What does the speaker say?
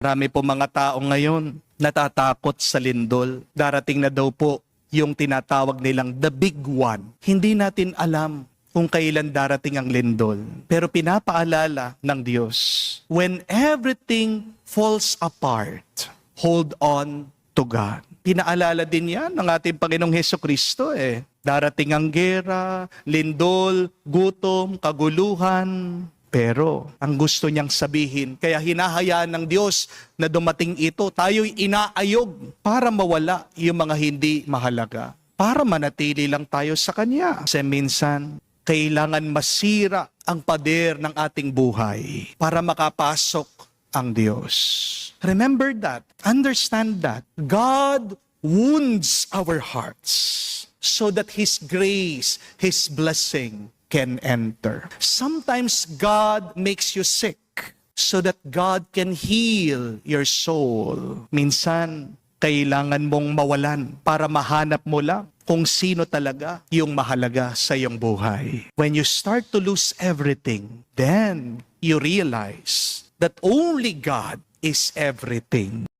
Marami po mga tao ngayon natatakot sa lindol. Darating na daw po yung tinatawag nilang the big one. Hindi natin alam kung kailan darating ang lindol. Pero pinapaalala ng Diyos, when everything falls apart, hold on to God. Pinaalala din yan ng ating Panginoong Hesukristo Darating ang gera, lindol, gutom, kaguluhan. Pero ang gusto niyang sabihin, kaya hinahayaan ng Diyos na dumating ito, tayo'y inaayog para mawala yung mga hindi mahalaga. Para manatili lang tayo sa Kanya. Kasi minsan, kailangan masira ang pader ng ating buhay para makapasok ang Diyos. Remember that. Understand that. God wounds our hearts so that His grace, His blessing can enter. Sometimes God makes you sick so that God can heal your soul. Minsan, kailangan mong mawalan para mahanap mo lang kung sino talaga yung mahalaga sa iyong buhay. When you start to lose everything, then you realize that only God is everything.